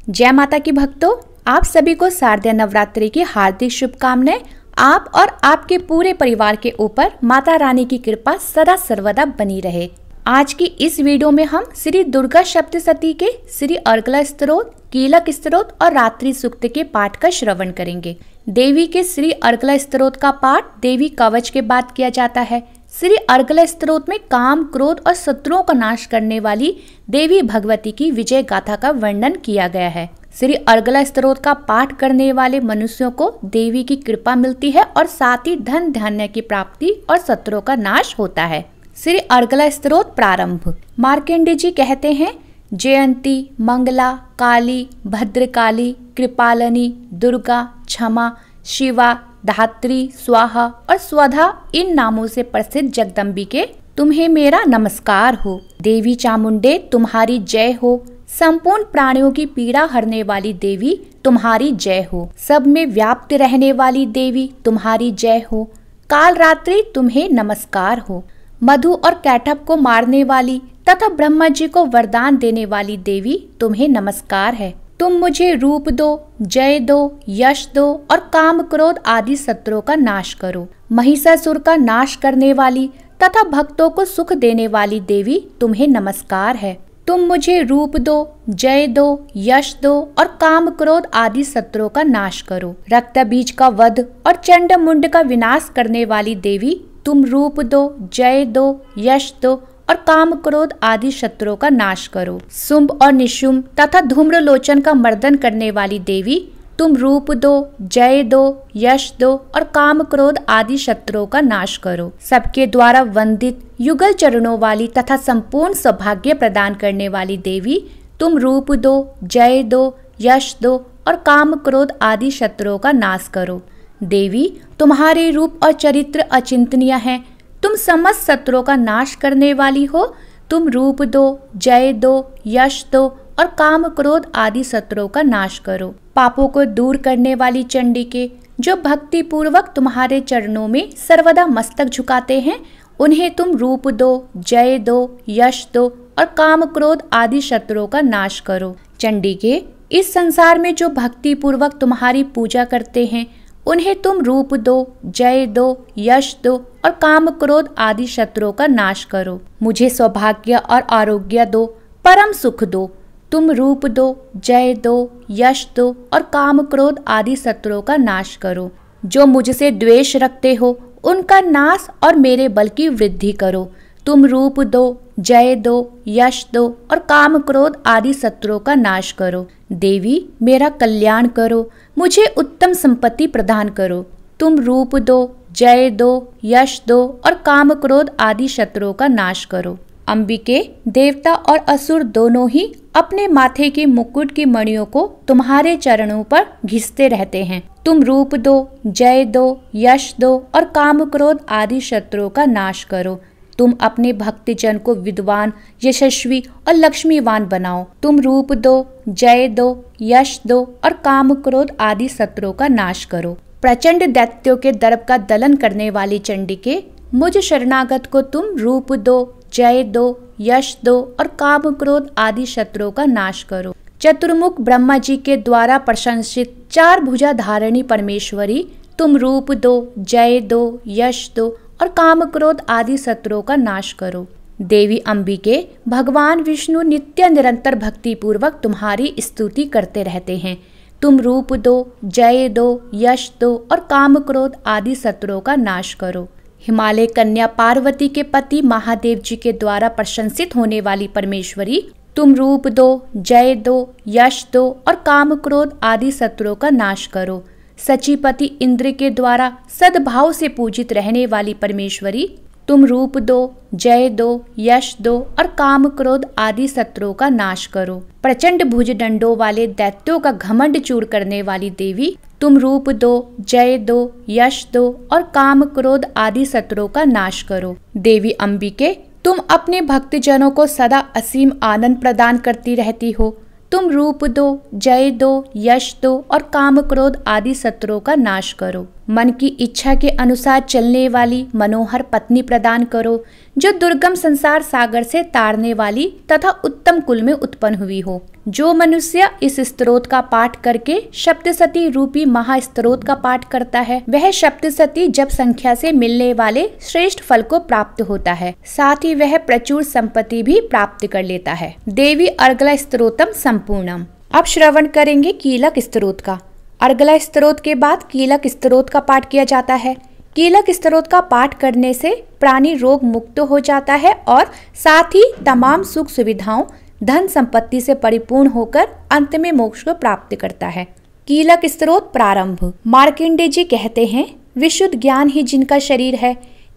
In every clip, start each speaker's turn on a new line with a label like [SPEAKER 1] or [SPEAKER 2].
[SPEAKER 1] जय माता की भक्तों, आप सभी को शारदीय नवरात्रि की हार्दिक शुभकामनाएं। आप और आपके पूरे परिवार के ऊपर माता रानी की कृपा सदा सर्वदा बनी रहे। आज की इस वीडियो में हम श्री दुर्गा सप्तशती के श्री अर्गला स्तोत्र, कीलक स्तोत्र और रात्रि सूक्त के पाठ का श्रवण करेंगे। देवी के श्री अर्गला स्तोत्र का पाठ देवी कवच के बाद किया जाता है। श्री अर्गला स्तोत्र में काम, क्रोध और शत्रुओं का नाश करने वाली देवी भगवती की विजय गाथा का वर्णन किया गया है। श्री अर्गला स्तोत्र का पाठ करने वाले मनुष्यों को देवी की कृपा मिलती है और साथ ही धन धान्य की प्राप्ति और शत्रुओं का नाश होता है। श्री अर्गला स्तोत्र प्रारंभ। मार्कंडेय जी कहते हैं, जयंती, मंगला, काली, भद्रकाली, कृपालिनी, दुर्गा, क्षमा, शिवा, धात्री, स्वाहा और स्वधा इन नामों से प्रसिद्ध जगदम्बिके तुम्हें मेरा नमस्कार हो। देवी चामुंडे तुम्हारी जय हो। संपूर्ण प्राणियों की पीड़ा हरने वाली देवी तुम्हारी जय हो। सब में व्याप्त रहने वाली देवी तुम्हारी जय हो। काल रात्रि तुम्हें नमस्कार हो। मधु और कैटभ को मारने वाली तथा ब्रह्मा जी को वरदान देने वाली देवी तुम्हें नमस्कार है। तुम मुझे रूप दो, जय दो, यश दो और काम, क्रोध आदि शत्रुओं का नाश करो। महिषासुर का नाश करने वाली तथा भक्तों को सुख देने वाली देवी तुम्हें नमस्कार है। तुम मुझे रूप दो, जय दो, यश दो और काम, क्रोध आदि शत्रुओं का नाश करो। रक्त बीज का वध और चंड मुंड का विनाश करने वाली देवी तुम रूप दो, जय दो, यश दो और काम, क्रोध आदि शत्रुओं का नाश करो। शुंभ और निशुंभ तथा धूम्रलोचन का मर्दन करने वाली देवी तुम रूप दो, जय दो, यश दो और काम, क्रोध आदि शत्रुओं का नाश करो। सबके द्वारा वंदित युगल चरणों वाली तथा संपूर्ण सौभाग्य प्रदान करने वाली देवी तुम रूप दो, जय दो, यश दो और काम, क्रोध आदि शत्रुओं का नाश करो। देवी तुम्हारे रूप और चरित्र अचिंतनीय है। तुम समस्त शत्रुओं का नाश करने वाली हो। तुम रूप दो, जय दो, यश दो और काम, क्रोध आदि शत्रुओं का नाश करो। पापों को दूर करने वाली चंडिके जो भक्ति पूर्वक तुम्हारे चरणों में सर्वदा मस्तक झुकाते हैं, उन्हें तुम रूप दो, जय दो, यश दो और काम, क्रोध आदि शत्रुओं का नाश करो। चंडिके इस संसार में जो भक्ति पूर्वक तुम्हारी पूजा करते हैं, उन्हें तुम रूप दो, जय दो, यश दो और काम, क्रोध आदि शत्रुओं का नाश करो। मुझे सौभाग्य और आरोग्य दो, परम सुख दो। तुम रूप दो, जय दो, यश दो और काम, क्रोध आदि शत्रुओं का नाश करो। जो मुझसे द्वेष रखते हो, उनका नाश और मेरे बल की वृद्धि करो। तुम रूप दो, जय दो, यश दो और काम, क्रोध आदि शत्रुओं का नाश करो। देवी मेरा कल्याण करो, मुझे उत्तम संपत्ति प्रदान करो। तुम रूप दो, जय दो, यश दो और काम, क्रोध आदि शत्रुओं का नाश करो। अंबिके, देवता और असुर दोनों ही अपने माथे के मुकुट की मणियों को तुम्हारे चरणों पर घिसते रहते हैं। तुम रूप दो, जय दो, यश दो और काम, क्रोध आदि शत्रुओं का नाश करो। तुम अपने भक्तजन को विद्वान, यशस्वी और लक्ष्मीवान बनाओ। तुम रूप दो, जय दो, यश दो और काम, क्रोध आदि शत्रुओं का नाश करो। प्रचंड दैत्यों के दर्प का दलन करने वाली चंडिके, मुझ शरणागत को तुम रूप दो, जय दो, यश दो और काम, क्रोध आदि शत्रुओं का नाश करो। चतुर्मुख ब्रह्मा जी के द्वारा प्रशंसित चार भुजा धारिणी परमेश्वरी, तुम रूप दो, जय दो, यश दो और काम, क्रोध आदि शत्रुओं का नाश करो। देवी अंबिके, भगवान विष्णु नित्य निरंतर भक्ति पूर्वक तुम्हारी स्तुति करते रहते हैं। तुम रूप दो, जय दो, यश दो और काम, क्रोध आदि शत्रुओं का नाश करो। हिमालय कन्या पार्वती के पति महादेव जी के द्वारा प्रशंसित होने वाली परमेश्वरी, तुम रूप दो, जय दो, यश दो और काम, क्रोध आदि शत्रुओं का नाश करो। सचीपति इंद्र के द्वारा सद्भाव से पूजित रहने वाली परमेश्वरी, तुम रूप दो, जय दो, यश दो और काम, क्रोध आदि शत्रुओं का नाश करो। प्रचंड भुज दंडों वाले दैत्यों का घमंड चूर करने वाली देवी, तुम रूप दो, जय दो, यश दो और काम, क्रोध आदि शत्रुओं का नाश करो। देवी अंबिके, तुम अपने भक्तजनों को सदा असीम आनंद प्रदान करती रहती हो। तुम रूप दो, जय दो, यश दो और काम, क्रोध आदि शत्रुओं का नाश करो। मन की इच्छा के अनुसार चलने वाली मनोहर पत्नी प्रदान करो, जो दुर्गम संसार सागर से तारने वाली तथा उत्तम कुल में उत्पन्न हुई हो। जो मनुष्य इस स्तोत्र का पाठ करके सप्तशती रूपी महास्तोत्र का पाठ करता है, वह सप्तशती जप संख्या से मिलने वाले श्रेष्ठ फल को प्राप्त होता है। साथ ही वह प्रचुर संपत्ति भी प्राप्त कर लेता है। देवी अर्गला स्तोत्रम संपूर्णम। अब श्रवण करेंगे कीलक स्तोत्र का। अर्गला स्तोत्र के बाद कीलक स्तोत्र का पाठ किया जाता है। कीलक स्तोत्र का पाठ करने से प्राणी रोग मुक्त हो जाता है और साथ ही तमाम सुख सुविधाओं, धन संपत्ति से परिपूर्ण होकर अंत में मोक्ष को प्राप्त करता है। कीलक स्तोत्र प्रारंभ। मार्कंडेय जी कहते हैं, विशुद्ध ज्ञान ही जिनका शरीर है,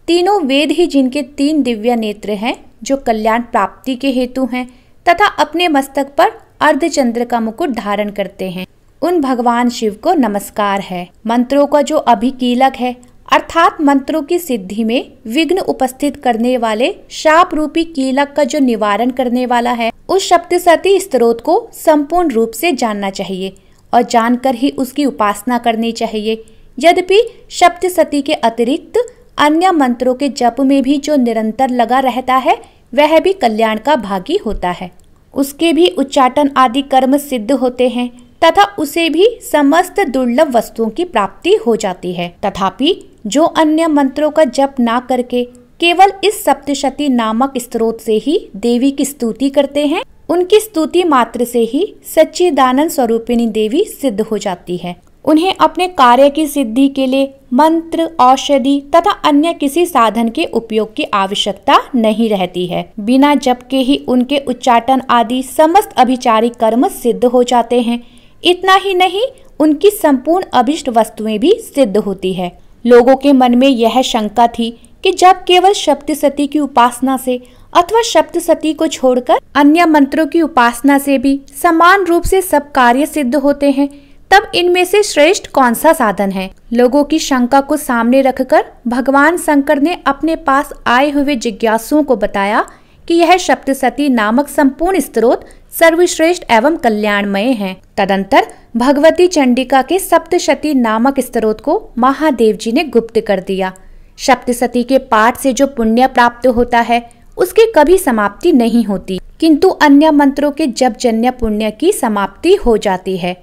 [SPEAKER 1] तीनों वेद ही जिनके 3 दिव्य नेत्र हैं, जो कल्याण प्राप्ति के हेतु हैं तथा अपने मस्तक पर अर्धचंद्र का मुकुट धारण करते हैं, उन भगवान शिव को नमस्कार है। मंत्रों का जो अभिकीलक है, अर्थात मंत्रों की सिद्धि में विघ्न उपस्थित करने वाले शाप रूपी कीलक का जो निवारण करने वाला है, उस सप्तशती स्तोत्र को संपूर्ण रूप से जानना चाहिए और जानकर ही उसकी उपासना करनी चाहिए। यद्यपि सप्तशती के अतिरिक्त अन्य मंत्रों के जप में भी जो निरंतर लगा रहता है, वह भी कल्याण का भागी होता है। उसके भी उच्चाटन आदि कर्म सिद्ध होते हैं तथा उसे भी समस्त दुर्लभ वस्तुओं की प्राप्ति हो जाती है। तथापि जो अन्य मंत्रों का जप ना करके केवल इस सप्तशती नामक स्तोत्र से ही देवी की स्तुति करते हैं, उनकी स्तुति मात्र से ही सच्चिदानंद स्वरूपिणी देवी सिद्ध हो जाती है। उन्हें अपने कार्य की सिद्धि के लिए मंत्र, औषधि तथा अन्य किसी साधन के उपयोग की आवश्यकता नहीं रहती है। बिना जप के ही उनके उच्चाटन आदि समस्त अभिचारिक कर्म सिद्ध हो जाते हैं। इतना ही नहीं, उनकी संपूर्ण अभिष्ट वस्तुएं भी सिद्ध होती है। लोगों के मन में यह शंका थी कि जब केवल सप्तशती की उपासना से अथवा सप्तशती को छोड़कर अन्य मंत्रों की उपासना से भी समान रूप से सब कार्य सिद्ध होते हैं, तब इनमें से श्रेष्ठ कौन सा साधन है। लोगों की शंका को सामने रखकर भगवान शंकर ने अपने पास आए हुए जिज्ञासुओं को बताया कि यह सप्तशती नामक संपूर्ण स्तोत्र सर्वश्रेष्ठ एवं कल्याणमय है। तदंतर भगवती चंडिका के सप्तशती नामक स्तोत्र को महादेव जी ने गुप्त कर दिया। सप्तशती के पाठ से जो पुण्य प्राप्त होता है, उसकी कभी समाप्ति नहीं होती, किंतु अन्य मंत्रों के जप जन्य पुण्य की समाप्ति हो जाती है।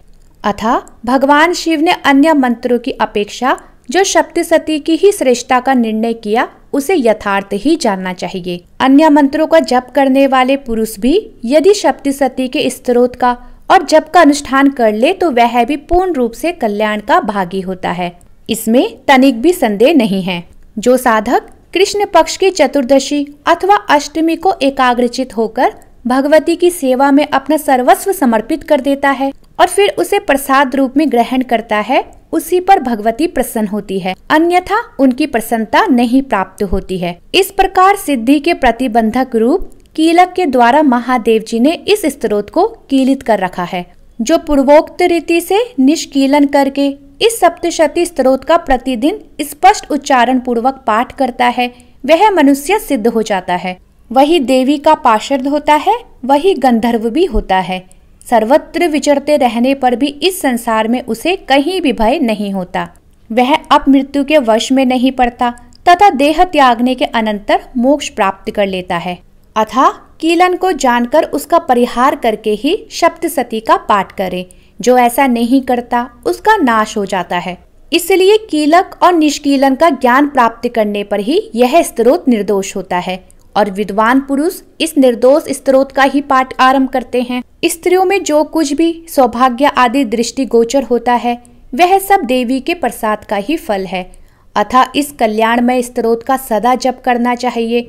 [SPEAKER 1] अतः भगवान शिव ने अन्य मंत्रों की अपेक्षा जो सप्तशती की ही श्रेष्ठता का निर्णय किया, उसे यथार्थ ही जानना चाहिए। अन्य मंत्रों का जप करने वाले पुरुष भी यदि सप्तशती के स्तोत्र का और जप का अनुष्ठान कर ले, तो वह भी पूर्ण रूप से कल्याण का भागी होता है। इसमें तनिक भी संदेह नहीं है। जो साधक कृष्ण पक्ष की चतुर्दशी अथवा अष्टमी को एकाग्रचित होकर भगवती की सेवा में अपना सर्वस्व समर्पित कर देता है और फिर उसे प्रसाद रूप में ग्रहण करता है, उसी पर भगवती प्रसन्न होती है, अन्यथा उनकी प्रसन्नता नहीं प्राप्त होती है। इस प्रकार सिद्धि के प्रतिबंधक रूप कीलक के द्वारा महादेव जी ने इस स्तोत्र को कीलित कर रखा है। जो पूर्वोक्त रीति से निष्कीलन करके इस सप्तशती स्तोत्र का प्रतिदिन स्पष्ट उच्चारण पूर्वक पाठ करता है, वह मनुष्य सिद्ध हो जाता है। वही देवी का पार्षद होता है, वही गंधर्व भी होता है। सर्वत्र विचरते रहने पर भी इस संसार में उसे कहीं भी भय नहीं होता। वह अब मृत्यु के वश में नहीं पड़ता तथा देह त्यागने के अनंतर मोक्ष प्राप्त कर लेता है। अतः कीलन को जानकर उसका परिहार करके ही सप्तशती का पाठ करे। जो ऐसा नहीं करता, उसका नाश हो जाता है। इसलिए कीलक और निष्कीलन का ज्ञान प्राप्त करने पर ही यह स्तोत्र निर्दोष होता है और विद्वान पुरुष इस निर्दोष स्तोत्र का ही पाठ आरंभ करते हैं। स्त्रियों में जो कुछ भी सौभाग्य आदि दृष्टि गोचर होता है, वह सब देवी के प्रसाद का ही फल है। अतः इस कल्याणमय स्तोत्र का सदा जप करना चाहिए।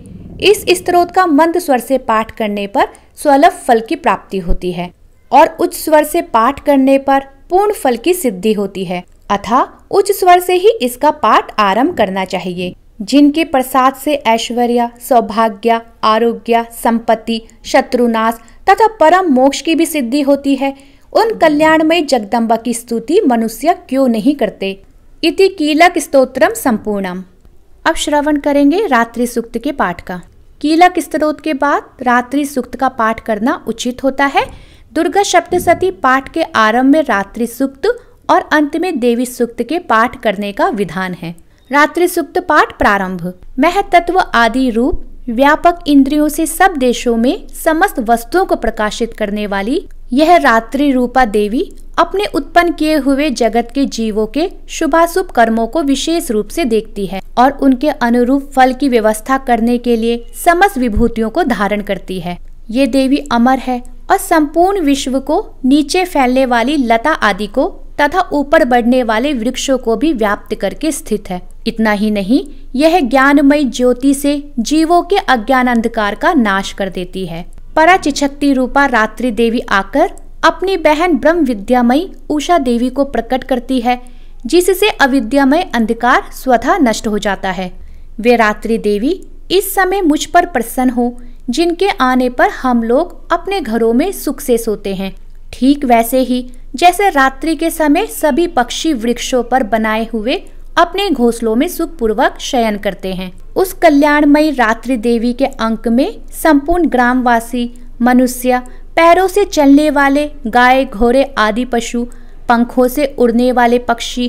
[SPEAKER 1] इस स्तोत्र का मंद स्वर से पाठ करने पर सुलभ फल की प्राप्ति होती है और उच्च स्वर से पाठ करने पर पूर्ण फल की सिद्धि होती है। अतः उच्च स्वर से ही इसका पाठ आरंभ करना चाहिए। जिनके प्रसाद से ऐश्वर्य, सौभाग्य, आरोग्य, संपत्ति, शत्रुनाश तथा परम मोक्ष की भी सिद्धि होती है, उन कल्याणमय जगदम्बा की स्तुति मनुष्य क्यों नहीं करते। इति कीलक स्तोत्रम संपूर्णम। अब श्रवण करेंगे रात्रि सूक्त के पाठ का। कीलक स्तोत्र के बाद रात्रि सूक्त का पाठ करना उचित होता है। दुर्गा सप्तशती पाठ के आरंभ में रात्रि सूक्त और अंत में देवी सूक्त के पाठ करने का विधान है। रात्रि सूक्त पाठ प्रारंभ। महतत्व आदि रूप व्यापक इंद्रियों से सब देशों में समस्त वस्तुओं को प्रकाशित करने वाली यह रात्रि रूपा देवी अपने उत्पन्न किए हुए जगत के जीवों के शुभाशुभ कर्मों को विशेष रूप से देखती है और उनके अनुरूप फल की व्यवस्था करने के लिए समस्त विभूतियों को धारण करती है। ये देवी अमर है और संपूर्ण विश्व को, नीचे फैलने वाली लता आदि को तथा ऊपर बढ़ने वाले वृक्षों को भी व्याप्त करके स्थित है। इतना ही नहीं, यह ज्ञानमयी ज्योति से जीवों के अज्ञान अंधकार का नाश कर देती है। पराचिशक्ति रूपा रात्रि देवी आकर अपनी बहन ब्रह्म विद्यामयी उषा देवी को प्रकट करती है, जिससे अविद्यामय अंधकार स्वतः नष्ट हो जाता है। वे रात्रि देवी इस समय मुझ पर प्रसन्न हो, जिनके आने पर हम लोग अपने घरों में सुख से सोते हैं। ठीक वैसे ही जैसे रात्रि के समय सभी पक्षी वृक्षों पर बनाए हुए अपने घोंसलों में सुखपूर्वक शयन करते हैं, उस कल्याणमयी रात्रि देवी के अंक में संपूर्ण ग्रामवासी मनुष्य, पैरों से चलने वाले गाय घोड़े आदि पशु, पंखों से उड़ने वाले पक्षी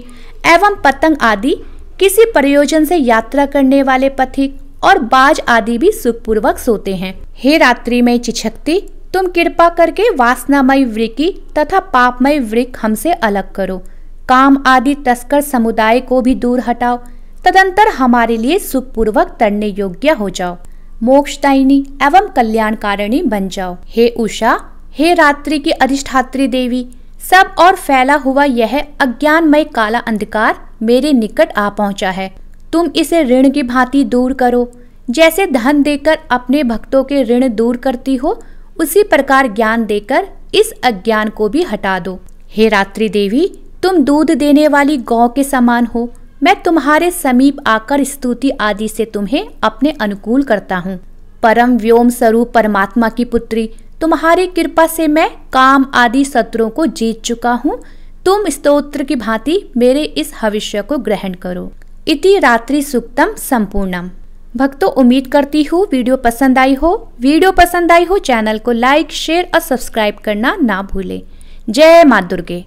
[SPEAKER 1] एवं पतंग आदि, किसी प्रयोजन से यात्रा करने वाले पथिक और बाज आदि भी सुखपूर्वक सोते हैं। हे रात्रिमय चिशक्ति, तुम कृपा करके वासनामय वृक्की तथा पापमय वृक्क हमसे अलग करो। काम आदि तस्कर समुदाय को भी दूर हटाओ, तदंतर हमारे लिए सुखपूर्वक तरने योग्य हो जाओ, मोक्षदायिनी एवं कल्याणकारिणी बन जाओ। हे उषा, हे रात्रि की अधिष्ठात्री देवी, सब और फैला हुआ यह अज्ञानमय काला अंधकार मेरे निकट आ पहुंचा है। तुम इसे ऋण की भांति दूर करो। जैसे धन देकर अपने भक्तों के ऋण दूर करती हो, उसी प्रकार ज्ञान देकर इस अज्ञान को भी हटा दो। हे रात्रि देवी, तुम दूध देने वाली गौ के समान हो। मैं तुम्हारे समीप आकर स्तुति आदि से तुम्हें अपने अनुकूल करता हूँ। परम व्योम स्वरूप परमात्मा की पुत्री, तुम्हारी कृपा से मैं काम आदि शत्रुओं को जीत चुका हूँ। तुम स्तोत्र की भांति मेरे इस भविष्य को ग्रहण करो। इति रात्रि सूक्तम संपूर्णम। भक्तों, उम्मीद करती हूँ वीडियो पसंद आई हो। चैनल को लाइक, शेयर और सब्सक्राइब करना ना भूलें। जय माँ दुर्गे।